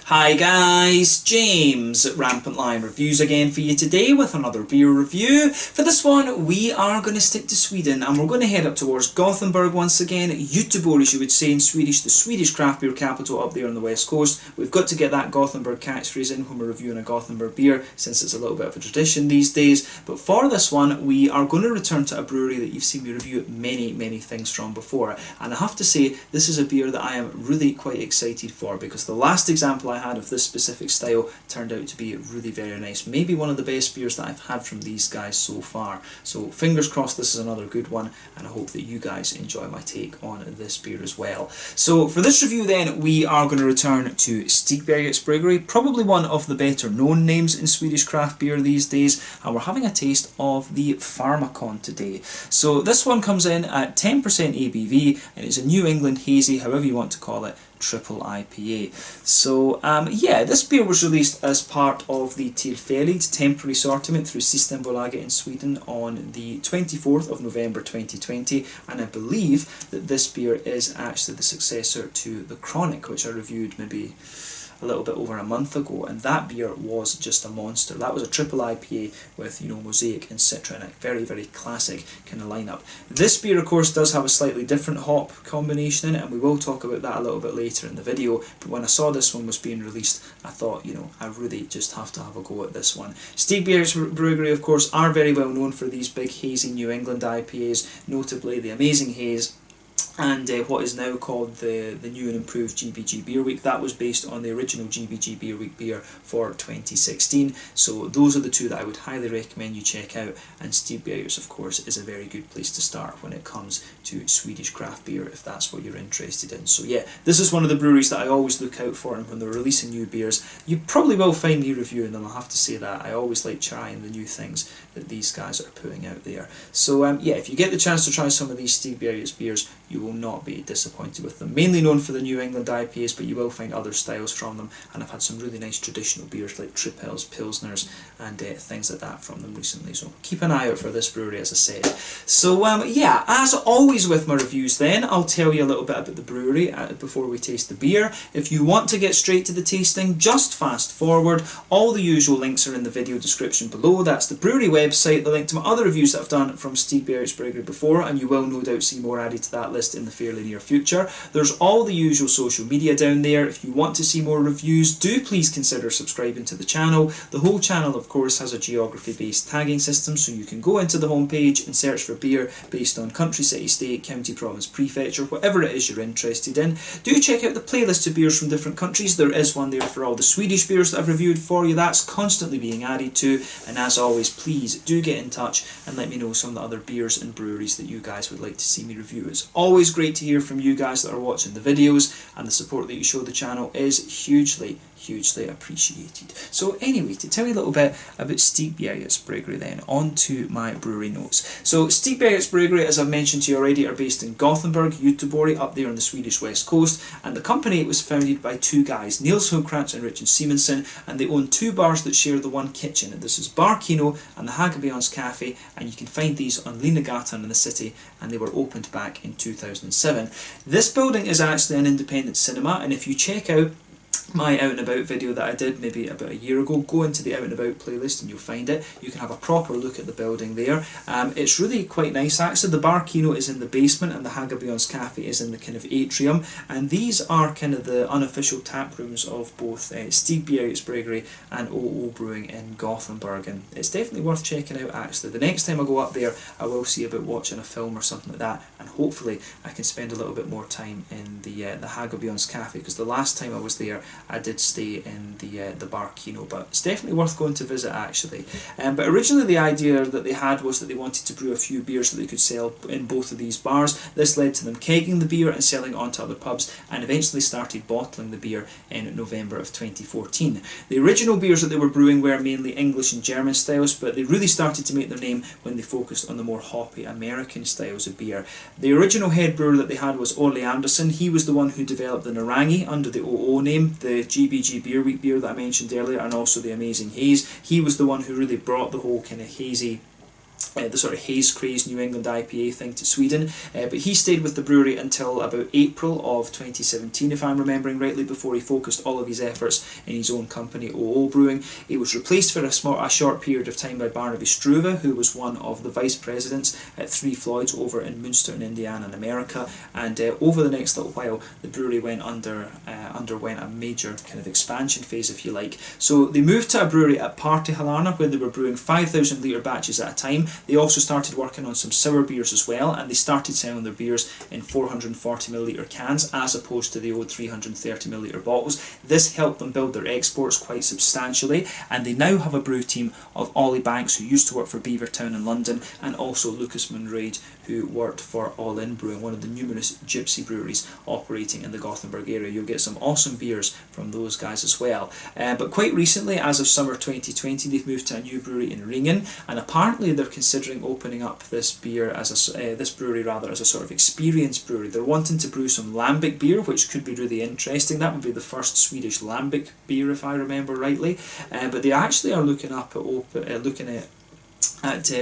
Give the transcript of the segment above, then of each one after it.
Hi guys, James at RampantLionReviews again for you today with another beer review. For this one we are going to stick to Sweden and we're going to head up towards Gothenburg once again. Göteborg, as you would say in Swedish, the Swedish craft beer capital up there on the west coast. We've got to get that Gothenburg catchphrase in when we're reviewing a Gothenburg beer since it's a little bit of a tradition these days. But for this one we are going to return to a brewery that you've seen me review many things from before. And I have to say this is a beer that I am really quite excited for because the last example I had of this specific style turned out to be really very nice. Maybe one of the best beers that I've had from these guys so far. So fingers crossed this is another good one, and I hope that you guys enjoy my take on this beer as well. So for this review then we are going to return to Stigbergets Bryggeri, probably one of the better known names in Swedish craft beer these days, and we're having a taste of the Farmakon today. So this one comes in at 10% ABV and it's a New England hazy, however you want to call it, triple IPA. So yeah, this beer was released as part of the Tillfälligt temporary assortment through Systembolaget in Sweden on the 24th of November 2020, and I believe that this beer is actually the successor to the Chronic, which I reviewed maybe a little bit over a month ago, and that beer was just a monster. That was a triple IPA with, you know, Mosaic and Citra in it. Very classic kind of lineup. This beer of course does have a slightly different hop combination in it, and we will talk about that a little bit later in the video. But when I saw this one was being released, I thought, you know, I really just have to have a go at this one. Stigbergets Bryggeri of course are very well known for these big hazy New England IPAs, notably the Amazing Haze and what is now called the new and improved GBG Beer Week. That was based on the original GBG Beer Week beer for 2016. So those are the two that I would highly recommend you check out, and Stigbergets of course is a very good place to start when it comes to Swedish craft beer if that's what you're interested in. So yeah, this is one of the breweries that I always look out for, and when they're releasing new beers you probably will find me reviewing them. I have to say that I always like trying the new things that these guys are putting out there. So yeah, if you get the chance to try some of these Stigbergets beers, you will not be disappointed with them. Mainly known for the New England IPAs, but you will find other styles from them, and I've had some really nice traditional beers like Tripels, Pilsners and things like that from them recently, so keep an eye out for this brewery as I said. So yeah, as always with my reviews then, I'll tell you a little bit about the brewery before we taste the beer. If you want to get straight to the tasting, just fast forward. All the usual links are in the video description below. That's the brewery website, the link to my other reviews that I've done from Stigbergets Bryggeri before, and you will no doubt see more added to that list in the fairly near future. There's all the usual social media down there. If you want to see more reviews, do please consider subscribing to the channel. The whole channel of course has a geography based tagging system, so you can go into the homepage and search for beer based on country, city, state, county, province, prefecture, whatever it is you're interested in. Do check out the playlist of beers from different countries. There is one there for all the Swedish beers that I've reviewed for you. That's constantly being added to, and as always please do get in touch and let me know some of the other beers and breweries that you guys would like to see me review. It's always great to hear from you guys that are watching the videos, and the support that you show the channel is hugely appreciated. So anyway, to tell you a little bit about Stigbergets Bryggeri then, on to my brewery notes. So Stigbergets Bryggeri, as I've mentioned to you already, are based in Gothenburg, Göteborg, up there on the Swedish west coast, and the company was founded by two guys, Nils Hugkrantz and Richard Simonsen, and they own two bars that share the one kitchen, and this is Bar Kino and the Hagabions Cafe, and you can find these on Linnegatan in the city, and they were opened back in 2007. This building is actually an independent cinema, and if you check out my Out and About video that I did maybe about a year ago, go into the Out and About playlist and you'll find it. You can have a proper look at the building there. It's really quite nice actually. The Bar Kino is in the basement and the Hagabions Cafe is in the kind of atrium, and these are kind of the unofficial tap rooms of both Stigbergets Bryggeri and OO Brewing in Gothenburg, and it's definitely worth checking out actually. The next time I go up there I will see about watching a film or something like that, and hopefully I can spend a little bit more time in the Hagabions Cafe, because the last time I was there I did stay in the Bar Kino, but it's definitely worth going to visit actually. But originally the idea that they had was that they wanted to brew a few beers that they could sell in both of these bars. This led to them kegging the beer and selling it on to other pubs, and eventually started bottling the beer in November of 2014. The original beers that they were brewing were mainly English and German styles, but they really started to make their name when they focused on the more hoppy American styles of beer. The original head brewer that they had was Orly Anderson. He was the one who developed the Narangi under the OO name, the GBG Beer Week beer that I mentioned earlier, and also the Amazing Haze. He was the one who really brought the whole kind of hazy the sort of haze crazed New England IPA thing to Sweden, but he stayed with the brewery until about April of 2017, if I'm remembering rightly, before he focused all of his efforts in his own company, OO Brewing. He was replaced for a short period of time by Barnaby Struve, who was one of the vice presidents at Three Floyds over in Munster in Indiana in America, and over the next little while the brewery underwent a major kind of expansion phase, if you like. So they moved to a brewery at Partihalarna where they were brewing 5,000 litre batches at a time. They also started working on some sour beers as well, and they started selling their beers in 440ml cans as opposed to the old 330ml bottles. This helped them build their exports quite substantially, and they now have a brew team of Ollie Banks, who used to work for Beavertown in London, and also Lucas Munraid, who worked for All In Brewing, one of the numerous gypsy breweries operating in the Gothenburg area. You'll get some awesome beers from those guys as well. But quite recently, as of summer 2020, they've moved to a new brewery in Ringen, and apparently they're considering opening up this brewery as a sort of experience brewery. They're wanting to brew some lambic beer, which could be really interesting. That would be the first Swedish lambic beer, if I remember rightly. But they actually are looking at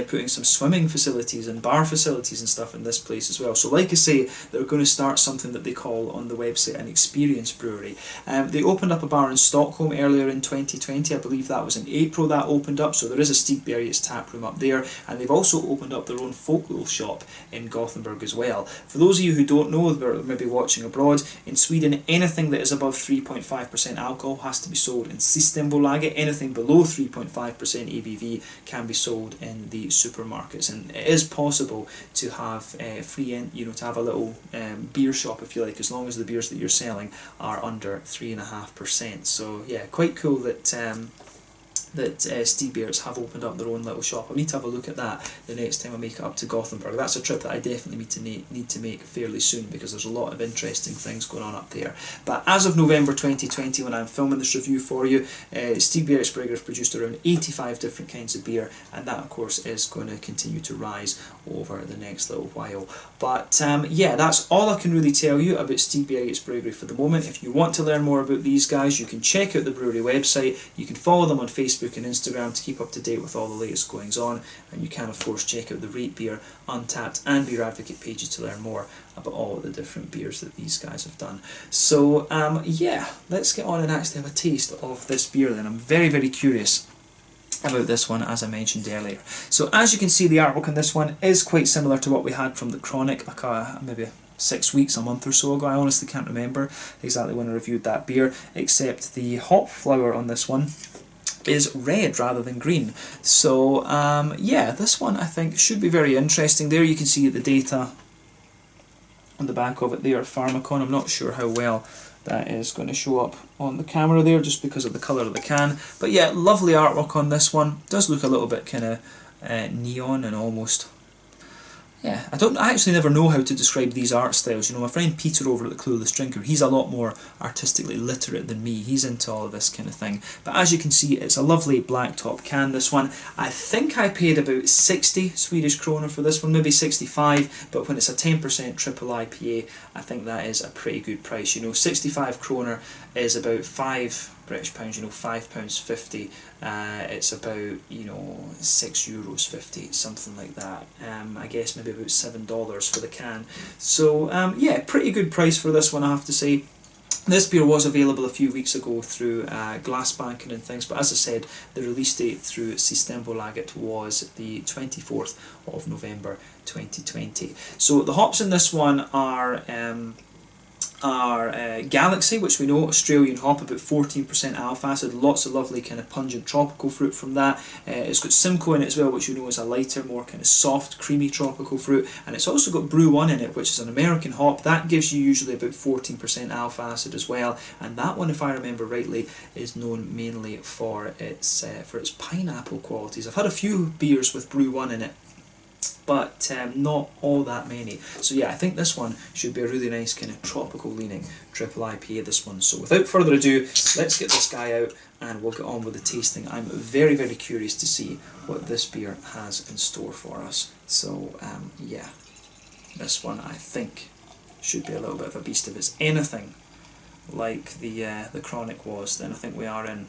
putting some swimming facilities and bar facilities and stuff in this place as well. So like I say, they're going to start something that they call on the website an experience brewery. They opened up a bar in Stockholm earlier in 2020, I believe that was in April that opened up, so there is a Stigbergets tap room up there, and they've also opened up their own folköl shop in Gothenburg as well. For those of you who don't know, they're maybe watching abroad, in Sweden anything that is above 3.5% alcohol has to be sold in Systembolaget. Anything below 3.5% ABV can be sold in the supermarkets, and it is possible to have to have a little beer shop, if you like, as long as the beers that you're selling are under 3.5%. So yeah, quite cool that Stigbergets have opened up their own little shop. I need to have a look at that the next time I make it up to Gothenburg. That's a trip that I definitely need to make fairly soon, because there's a lot of interesting things going on up there. But as of November 2020, when I'm filming this review for you, Stigbergets Bryggeri have produced around 85 different kinds of beer, and that of course is going to continue to rise over the next little while. But yeah, that's all I can really tell you about Stigbergets Bryggeri for the moment. If you want to learn more about these guys, you can check out the brewery website. You can follow them on Facebook and Instagram to keep up to date with all the latest goings on, and you can of course check out the Rate Beer, Untappd and Beer Advocate pages to learn more about all of the different beers that these guys have done. So yeah, let's get on and actually have a taste of this beer then. I'm very, very curious about this one, as I mentioned earlier. So as you can see, the artwork on this one is quite similar to what we had from the Chronic maybe 6 weeks, a month or so ago. I honestly can't remember exactly when I reviewed that beer, except the hop flower on this one is red rather than green. So yeah, this one I think should be very interesting. There you can see the data on the back of it there, Farmakon. I'm not sure how well that is going to show up on the camera there, just because of the colour of the can. But yeah, lovely artwork on this one. Does look a little bit kind of neon and almost... Yeah, I actually never know how to describe these art styles. You know, my friend Peter over at the Clueless Drinker, he's a lot more artistically literate than me. He's into all of this kind of thing. But as you can see, it's a lovely black top can, this one. I think I paid about 60 Swedish kronor for this one, maybe 65, but when it's a 10% triple IPA, I think that is a pretty good price. You know, 65 kronor is about £5 British, you know, £5.50. It's about, you know, €6.50, something like that. I guess maybe about $7 for the can. So yeah, pretty good price for this one, I have to say. This beer was available a few weeks ago through Glassbanken and things, but as I said, the release date through Systembolaget was the 24th of November 2020. So the hops in this one are Galaxy, which we know, Australian hop, about 14% alpha acid, lots of lovely kind of pungent tropical fruit from that. It's got Simcoe in it as well, which you know is a lighter, more kind of soft, creamy tropical fruit, and it's also got Brew 1 in it, which is an American hop. That gives you usually about 14% alpha acid as well, and that one, if I remember rightly, is known mainly for its pineapple qualities. I've had a few beers with Brew 1 in it, but not all that many. So yeah, I think this one should be a really nice kind of tropical leaning triple IPA, this one. So without further ado, let's get this guy out and we'll get on with the tasting. I'm very, very curious to see what this beer has in store for us. So yeah, this one I think should be a little bit of a beast. If it's anything like the Chronic was, then I think we are in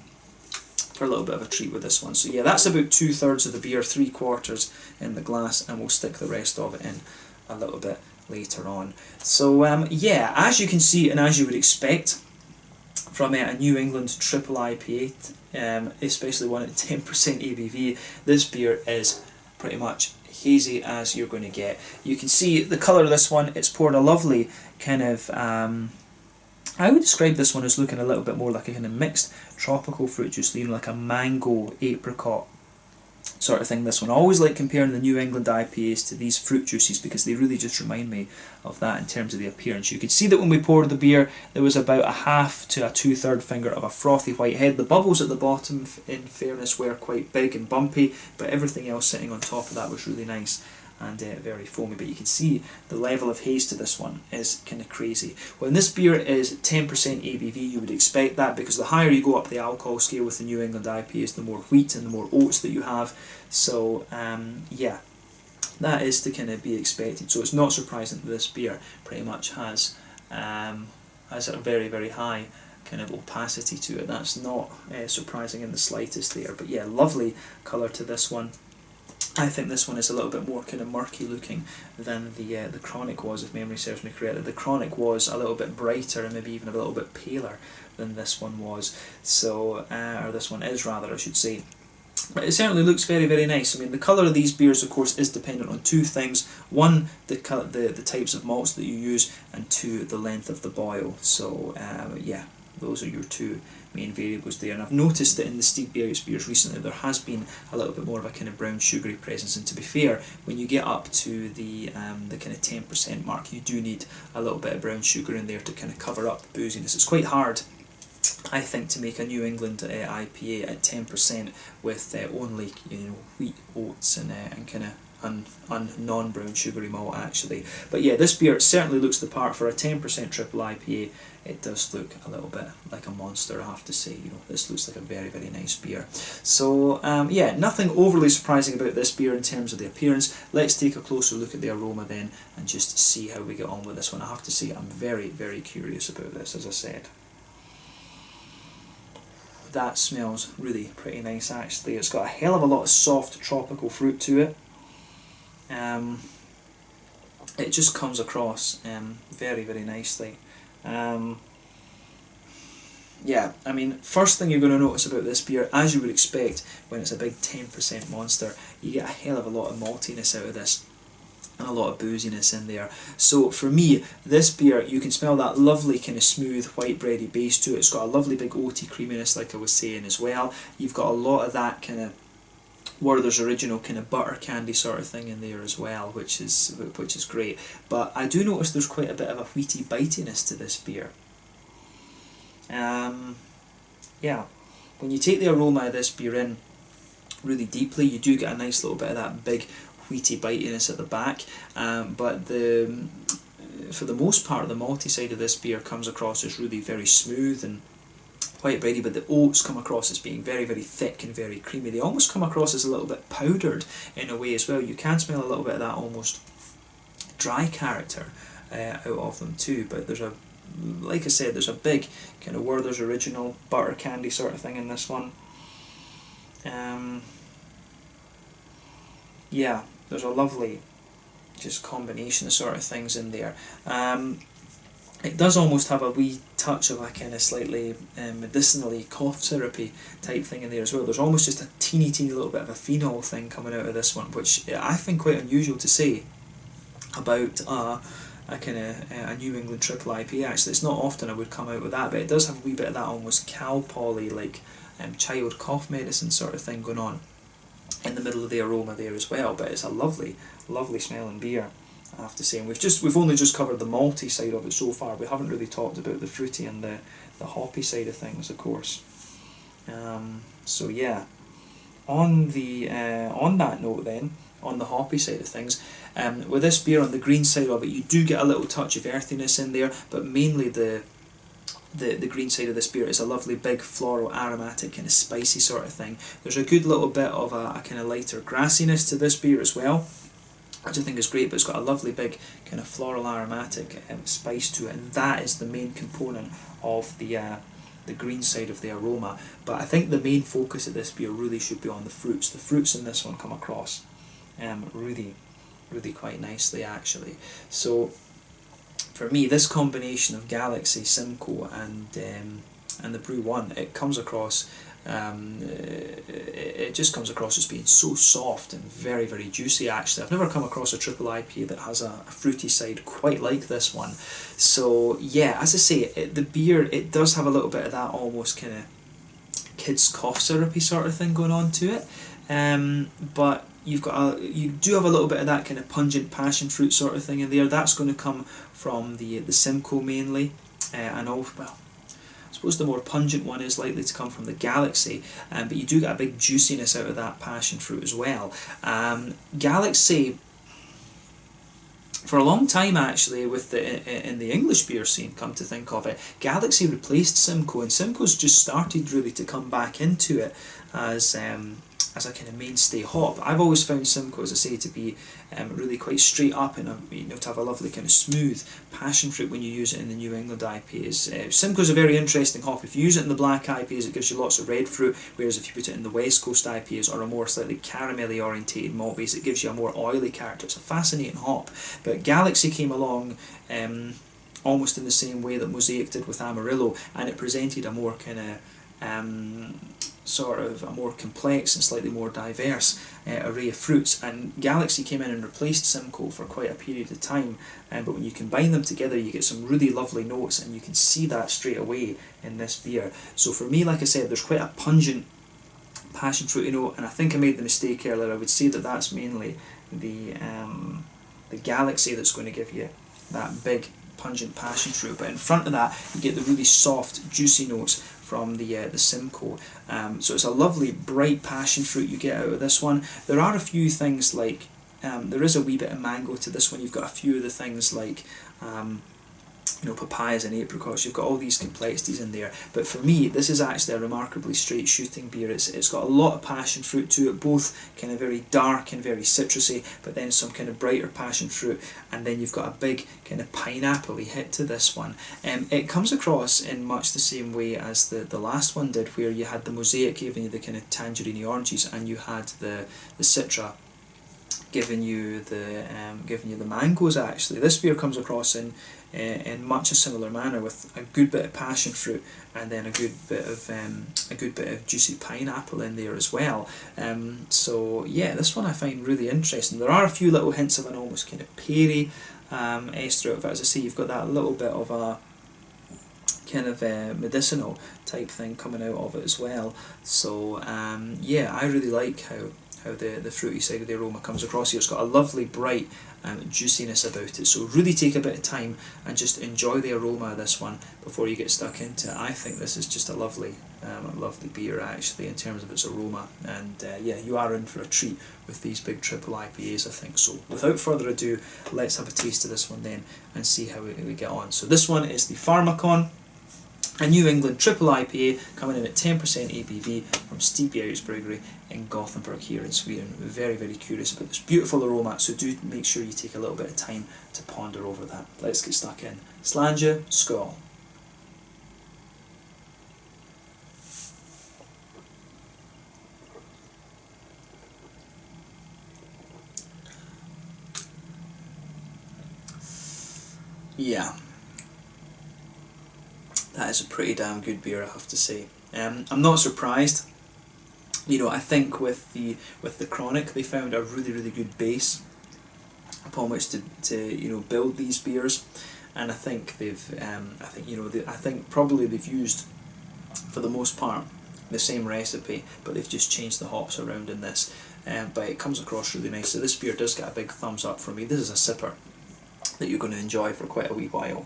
for a little bit of a treat with this one. So yeah, that's about 2/3 of the beer, 3/4 in the glass, and we'll stick the rest of it in a little bit later on. So yeah, as you can see and as you would expect from a New England triple IPA, especially one at 10% ABV, this beer is pretty much hazy as you're going to get. You can see the colour of this one, it's poured a lovely kind of I would describe this one as looking a little bit more like a kind of mixed tropical fruit juice, you know, like a mango, apricot sort of thing. This one, I always like comparing the New England IPAs to these fruit juices because they really just remind me of that in terms of the appearance. You could see that when we poured the beer, there was about a half to a 2/3 finger of a frothy white head. The bubbles at the bottom, in fairness, were quite big and bumpy, but everything else sitting on top of that was really nice and very foamy. But you can see the level of haze to this one is kind of crazy. When this beer is 10% ABV, you would expect that, because the higher you go up the alcohol scale with the New England IPAs, the more wheat and the more oats that you have. So yeah, that is to kind of be expected. So it's not surprising that this beer pretty much has a very, very high kind of opacity to it. That's not surprising in the slightest there. But yeah, lovely colour to this one. I think this one is a little bit more kind of murky looking than the Chronic was, if memory serves me correctly. The Chronic was a little bit brighter and maybe even a little bit paler than this one was. So, or this one is rather, I should say. But it certainly looks very, very nice. I mean, the colour of these beers, of course, is dependent on two things. One, the types of malts that you use, and two, the length of the boil. So, yeah, those are your two main variables there. And I've noticed that in the Stigbergets beers recently there has been a little bit more of a kind of brown sugary presence, and to be fair, when you get up to the kind of 10% mark, you do need a little bit of brown sugar in there to kind of cover up the booziness. It's quite hard, I think, to make a New England IPA at 10% with only, you know, wheat, oats and kind of non-brown sugary malt actually. But yeah, this beer certainly looks the part for a 10% triple IPA. It does look a little bit like a monster, I have to say. You know, this looks like a very, very nice beer. So yeah, nothing overly surprising about this beer in terms of the appearance. Let's take a closer look at the aroma then and just see how we get on with this one. I have to say I'm very, very curious about this, as I said. That smells really pretty nice actually. It's got a hell of a lot of soft tropical fruit to it. It just comes across very, very nicely. Yeah, I mean, first thing you're going to notice about this beer, as you would expect when it's a big 10% monster, you get a hell of a lot of maltiness out of this and a lot of booziness in there. So for me, this beer, you can smell that lovely kind of smooth white bready base to it. It's got a lovely big oaty creaminess, like I was saying as well. You've got a lot of that kind of Werther's Original kind of butter candy sort of thing in there as well, which is great. But I do notice there's quite a bit of a wheaty bitiness to this beer. Yeah, when you take the aroma of this beer in really deeply, you do get a nice little bit of that big wheaty bitiness at the back. But for the most part, the malty side of this beer comes across as really very smooth and quite bready, but the oats come across as being very, very thick and very creamy. They almost come across as a little bit powdered in a way as well. You can smell a little bit of that almost dry character out of them too, but there's a, like I said, there's a big kind of Werther's Original butter candy sort of thing in this one. Yeah, there's a lovely just combination of sort of things in there. It does almost have a wee touch of a kind of slightly medicinally cough syrupy type thing in there as well. There's almost just a teeny little bit of a phenol thing coming out of this one, which I find quite unusual to say about a kind of a New England triple IPA. Actually, it's not often I would come out with that, but it does have a wee bit of that almost Cal Poly, like child cough medicine sort of thing going on in the middle of the aroma there as well. But it's a lovely, lovely smelling beer, I have to say. And we've only just covered the malty side of it so far. We haven't really talked about the fruity and the hoppy side of things, of course. So yeah, on that note then, on the hoppy side of things, with this beer, on the green side of it, you do get a little touch of earthiness in there, but mainly the green side of this beer is a lovely big floral aromatic kind of spicy sort of thing. There's a good little bit of a kind of lighter grassiness to this beer as well, which I think is great, but it's got a lovely big kind of floral aromatic spice to it, and that is the main component of the the green side of the aroma, but I think the main focus of this beer really should be on the fruits. The fruits in this one come across really, really quite nicely actually. So for me, this combination of Galaxy, Simcoe and the Brew One, it comes across, it just comes across as being so soft and very, very juicy actually. I've never come across a triple IPA that has a fruity side quite like this one. So yeah, as I say, the beer, it does have a little bit of that almost kind of kids cough syrupy sort of thing going on to it, but you do have a little bit of that kind of pungent passion fruit sort of thing in there. That's going to come from the Simcoe mainly, and all, well, I suppose the more pungent one is likely to come from the Galaxy, but you do get a big juiciness out of that passion fruit as well. Galaxy, for a long time actually, with in the English beer scene, come to think of it, Galaxy replaced Simcoe, and Simcoe's just started really to come back into it as a kind of mainstay hop. I've always found Simcoe, as I say, to be really quite straight up and to have a lovely kind of smooth passion fruit when you use it in the New England IPAs. Simcoe's a very interesting hop. If you use it in the black IPAs, it gives you lots of red fruit, whereas if you put it in the West Coast IPAs or a more slightly caramelly orientated malt base, it gives you a more oily character. It's a fascinating hop. But Galaxy came along almost in the same way that Mosaic did with Amarillo, and it presented a more kind of sort of a more complex and slightly more diverse array of fruits, and Galaxy came in and replaced Simcoe for quite a period of time, but when you combine them together you get some really lovely notes, and you can see that straight away in this beer. So for me, like I said, there's quite a pungent passion fruity note, and I think I made the mistake earlier. I would say that that's mainly the Galaxy that's going to give you that big pungent passion fruit, but in front of that you get the really soft juicy notes from the Simcoe. So it's a lovely bright passion fruit you get out of this one. There are a few things like, there is a wee bit of mango to this one. You've got a few of the things like papayas and apricots. You've got all these complexities in there, but for me this is actually a remarkably straight shooting beer. It's got a lot of passion fruit to it, both kind of very dark and very citrusy, but then some kind of brighter passion fruit, and then you've got a big kind of pineapple-y hit to this one. It comes across in much the same way as the last one did, where you had the Mosaic giving you the kind of tangerine oranges, and you had the Citra giving you the mangoes. Actually, this beer comes across in much a similar manner, with a good bit of passion fruit and then a good bit of juicy pineapple in there as well. So yeah, this one I find really interesting. There are a few little hints of an almost kind of peary ester out of it. As I say, you've got that little bit of a kind of medicinal type thing coming out of it as well. So yeah, I really like how the fruity side of the aroma comes across here. It's got a lovely bright juiciness about it, so really take a bit of time and just enjoy the aroma of this one before you get stuck into it. I think this is just a lovely beer actually in terms of its aroma, and yeah, you are in for a treat with these big triple IPAs, I think. So without further ado, let's have a taste of this one then and see how we get on. So this one is the Farmakon, a New England triple IPA coming in at 10% ABV from Stigbergets Bryggeri in Gothenburg here in Sweden. Very, very curious about this beautiful aroma, so do make sure you take a little bit of time to ponder over that. Let's get stuck in. Slanja, skål. Yeah. That is a pretty damn good beer, I have to say. I'm not surprised. I think with the Chronic, they found a really, really good base upon which to build these beers, and I think I think probably they've used, for the most part, the same recipe, but they've just changed the hops around in this. But it comes across really nice. So this beer does get a big thumbs up from me. This is a sipper that you're going to enjoy for quite a wee while.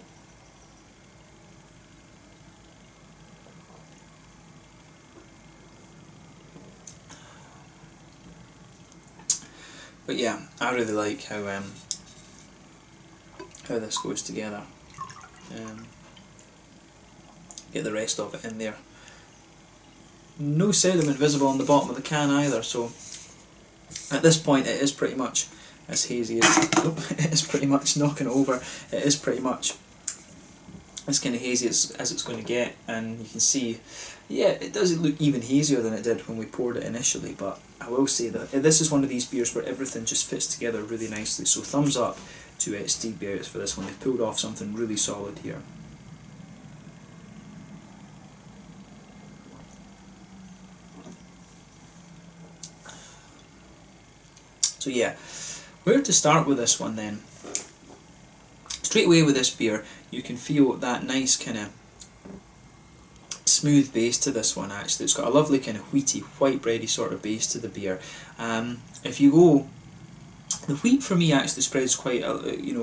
But yeah, I really like how this goes together. Get the rest of it in there. No sediment visible on the bottom of the can either, so at this point it is pretty much as hazy as it is pretty much knocking over. It is pretty much as kind of hazy as it's going to get, and you can see, yeah, it doesn't look even hazier than it did when we poured it initially, but I will say that this is one of these beers where everything just fits together really nicely, so thumbs up to Stigbergets for this one. They've pulled off something really solid here. So yeah, where to start with this one then? Straight away with this beer, you can feel that nice kind of smooth base to this one. Actually, it's got a lovely kind of wheaty, white bready sort of base to the beer. If you go, the wheat for me actually spreads quite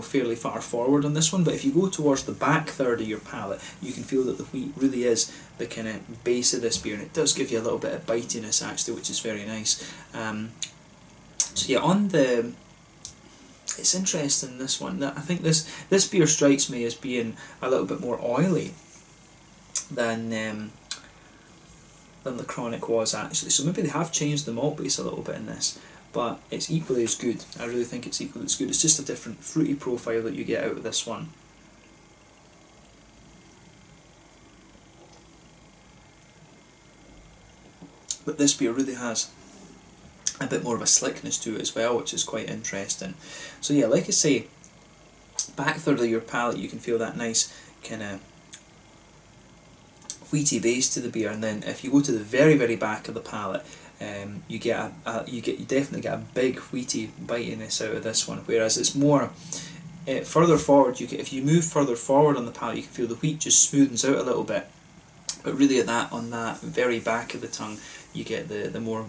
fairly far forward on this one, but if you go towards the back third of your palate, you can feel that the wheat really is the kind of base of this beer, and it does give you a little bit of bitiness actually, which is very nice. So yeah, it's interesting, this one. I think this beer strikes me as being a little bit more oily than the Chronic was actually. So maybe they have changed the malt base a little bit in this, but it's equally as good. I really think it's equally as good. It's just a different fruity profile that you get out of this one. But this beer really has a bit more of a slickness to it as well, which is quite interesting. So yeah, like I say, back third of your palate, you can feel that nice kind of wheaty base to the beer, and then if you go to the very, very back of the palate, you definitely get a big wheaty bitiness out of this one. Whereas it's more further forward. If you move further forward on the palate, you can feel the wheat just smoothens out a little bit. But really, on that very back of the tongue, you get the more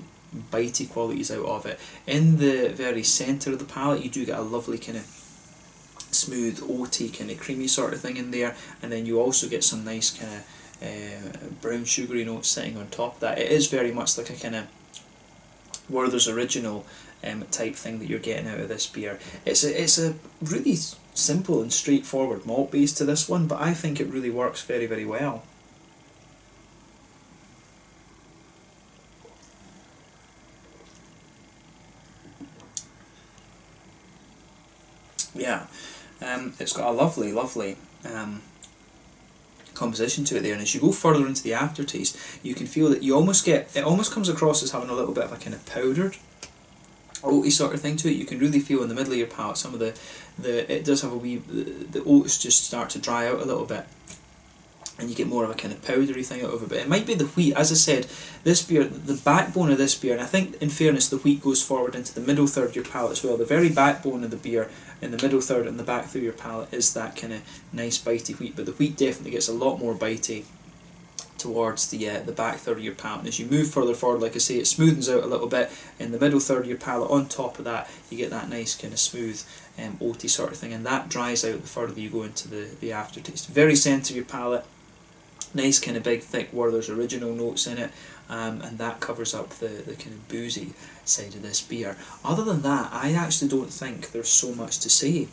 bitey qualities out of it. In the very centre of the palate, you do get a lovely kind of smooth, oaty, kind of creamy sort of thing in there, and then you also get some nice kind of brown sugary notes sitting on top of that. It is very much like a kind of Werther's Original type thing that you're getting out of this beer. It's a really simple and straightforward malt base to this one, but I think it really works very, very well. Yeah, it's got a lovely, lovely composition to it there, and as you go further into the aftertaste, you can feel that it almost comes across as having a little bit of a kind of powdered, oaty sort of thing to it. You can really feel in the middle of your palate some of it does have a wee, the oats just start to dry out a little bit, and you get more of a kind of powdery thing out of it. But it might be the wheat. As I said, this beer, the backbone of this beer, and I think in fairness the wheat goes forward into the middle third of your palate as well. The very backbone of the beer in the middle third and the back through your palate is that kind of nice bitey wheat, but the wheat definitely gets a lot more bitey towards the back third of your palate. And as you move further forward, like I say, it smoothens out a little bit in the middle third of your palate. On top of that, you get that nice kind of smooth oaty sort of thing, and that dries out the further you go into the aftertaste. Very centre of your palate, nice kind of big thick Werther's Original notes in it, and that covers up the kind of boozy side of this beer. Other than that, I actually don't think there's so much to say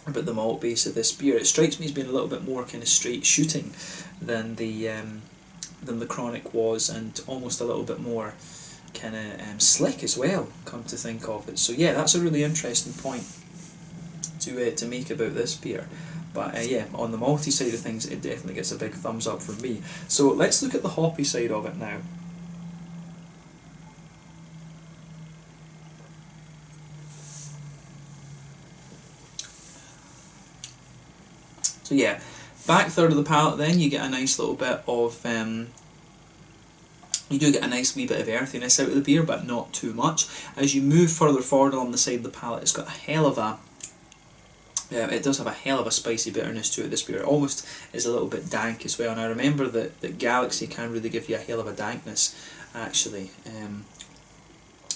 about the malt base of this beer. It strikes me as being a little bit more kind of straight shooting than the Chronic was, and almost a little bit more kind of slick as well, come to think of it. So yeah, that's a really interesting point to make about this beer. But yeah, on the malty side of things, it definitely gets a big thumbs up from me. So let's look at the hoppy side of it now. So yeah, back third of the palate, then you get a nice little bit of you do get a nice wee bit of earthiness out of the beer, but not too much. As you move further forward along the side of the palate, it's got a hell of a it does have a hell of a spicy bitterness to it, this beer. It almost is a little bit dank as well, and I remember that Galaxy can really give you a hell of a dankness actually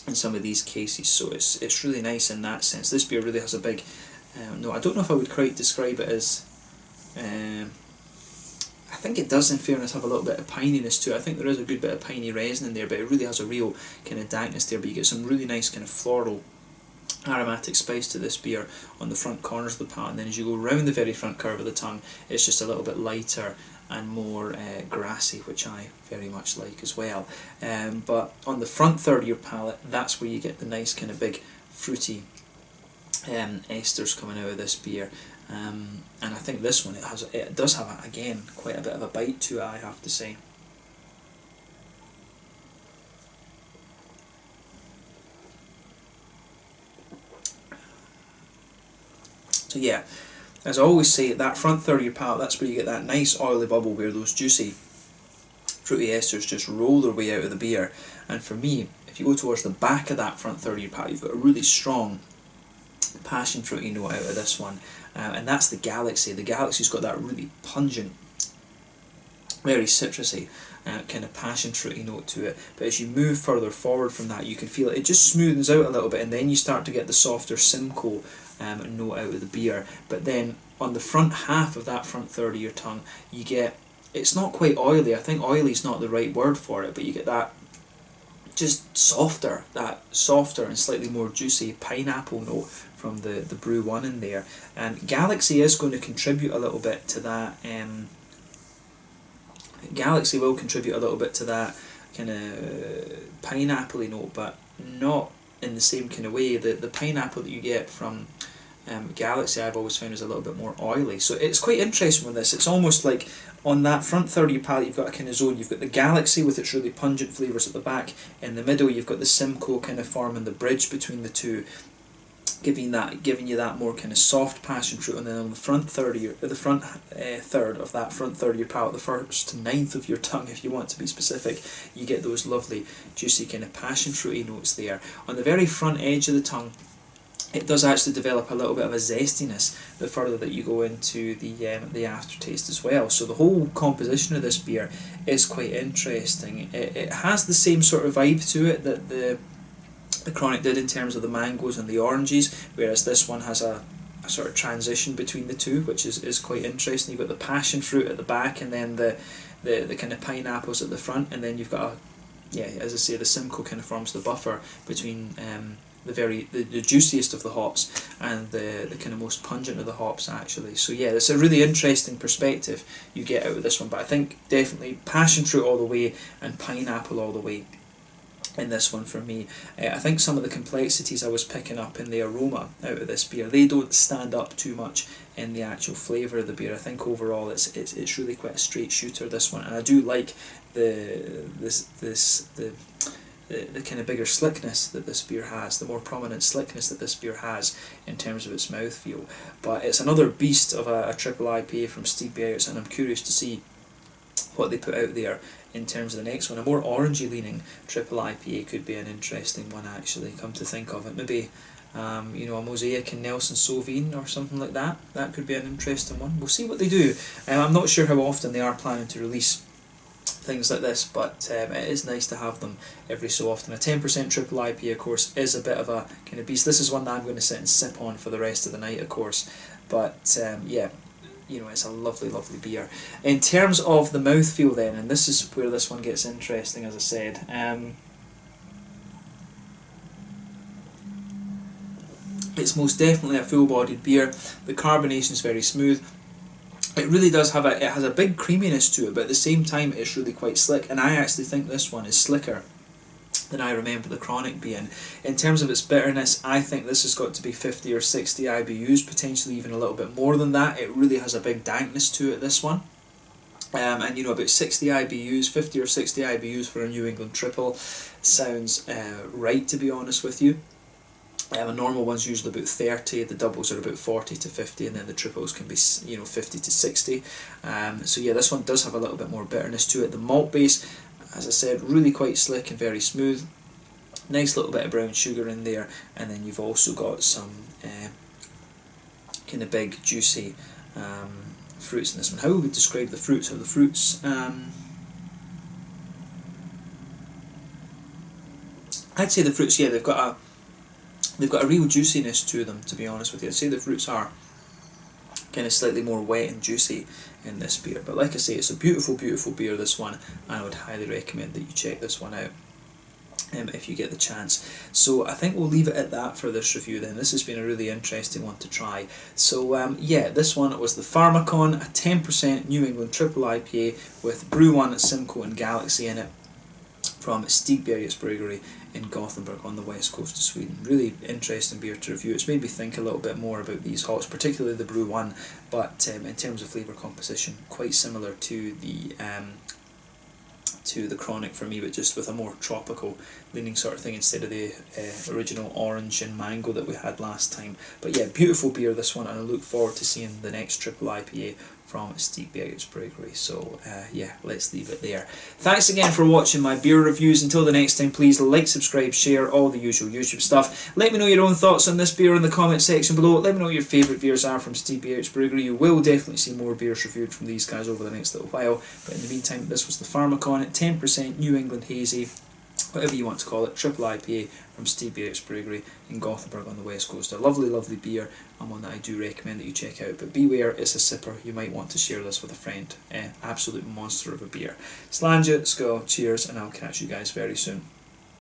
in some of these cases, so it's really nice in that sense. This beer really has a big no, I don't know if I would quite describe it as I think it does in fairness have a little bit of pininess to it. I think there is a good bit of piney resin in there, but it really has a real kind of dankness there, but you get some really nice kind of floral aromatic spice to this beer on the front corners of the palate, and then as you go round the very front curve of the tongue, it's just a little bit lighter and more grassy, which I very much like as well. But on the front third of your palate, that's where you get the nice kind of big fruity esters coming out of this beer, and I think this one, it does have, again, quite a bit of a bite to it, I have to say. So yeah, as I always say, that front third of your palate, that's where you get that nice oily bubble where those juicy fruity esters just roll their way out of the beer. And for me, if you go towards the back of that front third of your palate, you've got a really strong passion fruity note out of this one, and that's the Galaxy. The Galaxy's got that really pungent, very citrusy kind of passion fruity note to it, but as you move further forward from that, you can feel it just smoothens out a little bit, and then you start to get the softer Simcoe note out of the beer. But then on the front half of that front third of your tongue, you get, it's not quite oily, I think oily is not the right word for it, but you get that just softer and slightly more juicy pineapple note from the Brew 1 in there. And Galaxy is going to contribute a little bit to that. Galaxy will contribute a little bit to that kind of pineapple-y note, but not in the same kind of way. The pineapple that you get from Galaxy, I've always found, is a little bit more oily. So it's quite interesting with this. It's almost like on that front third of your palate, you've got a kind of zone. You've got the Galaxy with its really pungent flavours at the back. In the middle, you've got the Simcoe kind of forming the bridge between the two, giving you that more kind of soft passion fruit. And then on the front third of that front third of your palate, the first to ninth of your tongue, if you want to be specific, you get those lovely juicy kind of passion fruity notes there. On the very front edge of the tongue, it does actually develop a little bit of a zestiness the further that you go into the aftertaste as well. So the whole composition of this beer is quite interesting. It has the same sort of vibe to it that the Chronic did in terms of the mangoes and the oranges, whereas this one has a sort of transition between the two, which is quite interesting. You've got the passion fruit at the back, and then the kind of pineapples at the front, and then you've got as I say, the Simcoe kind of forms the buffer between the juiciest of the hops and the kind of most pungent of the hops, actually. So yeah, it's a really interesting perspective you get out of this one, but I think definitely passion fruit all the way and pineapple all the way in this one for me. I think some of the complexities I was picking up in the aroma out of this beer, they don't stand up too much in the actual flavour of the beer. I think overall it's really quite a straight shooter, this one, and I do like the kind of bigger slickness that this beer has, the more prominent slickness that this beer has in terms of its mouthfeel. But it's another beast of a triple IPA from Stigbergets, and I'm curious to see what they put out there in terms of the next one. A more orangey leaning triple IPA could be an interesting one, actually, come to think of it. Maybe a Mosaic and Nelson Sauvin or something like that. That could be an interesting one. We'll see what they do. I'm not sure how often they are planning to release things like this, but it is nice to have them every so often. A 10% triple IPA, of course, is a bit of a kind of beast. This is one that I'm going to sit and sip on for the rest of the night, of course. But yeah, it's a lovely, lovely beer. In terms of the mouthfeel then, and this is where this one gets interesting, as I said, it's most definitely a full-bodied beer. The carbonation is very smooth. It really does have it has a big creaminess to it, but at the same time it's really quite slick, and I actually think this one is slicker than I remember the Chronic being. In terms of its bitterness, I think this has got to be 50 or 60 IBUs, potentially even a little bit more than that. It really has a big dankness to it, this one. And about 60 IBUs, 50 or 60 IBUs for a New England triple sounds right, to be honest with you. A normal one's usually about 30, the doubles are about 40 to 50, and then the triples can be 50 to 60. So yeah, this one does have a little bit more bitterness to it. The malt base, as I said, really quite slick and very smooth. Nice little bit of brown sugar in there, and then you've also got some kind of big juicy fruits in this one. How would we describe the fruits? I'd say the fruits, yeah, they've got a real juiciness to them, to be honest with you. I'd say the fruits are kind of slightly more wet and juicy in this beer. But like I say, it's a beautiful, beautiful beer, this one, and I would highly recommend that you check this one out if you get the chance. So I think we'll leave it at that for this review then. This has been a really interesting one to try. So yeah, this one was the Farmakon, a 10% New England triple IPA with Brew 1, Simcoe and Galaxy in it, from Stigbergets Bryggeri in Gothenburg on the west coast of Sweden. Really interesting beer to review. It's made me think a little bit more about these hops, particularly the Brew 1, but in terms of flavour composition, quite similar to the Chronic for me, but just with a more tropical leaning sort of thing instead of the original orange and mango that we had last time. But yeah, beautiful beer this one, and I look forward to seeing the next triple IPA from Stigbergets Bryggeri. So yeah, let's leave it there. Thanks again for watching my beer reviews. Until the next time, please like, subscribe, share, all the usual YouTube stuff. Let me know your own thoughts on this beer in the comment section below. Let me know what your favourite beers are from Stigbergets Bryggeri. You will definitely see more beers reviewed from these guys over the next little while. But in the meantime, this was the Farmakon 10% New England Hazy, whatever you want to call it, triple IPA from Stigbergets Bryggeri in Gothenburg on the west coast. A lovely, lovely beer, and one that I do recommend that you check out. But beware, it's a sipper. You might want to share this with a friend. Absolute monster of a beer. Slàinte, skål, cheers, and I'll catch you guys very soon.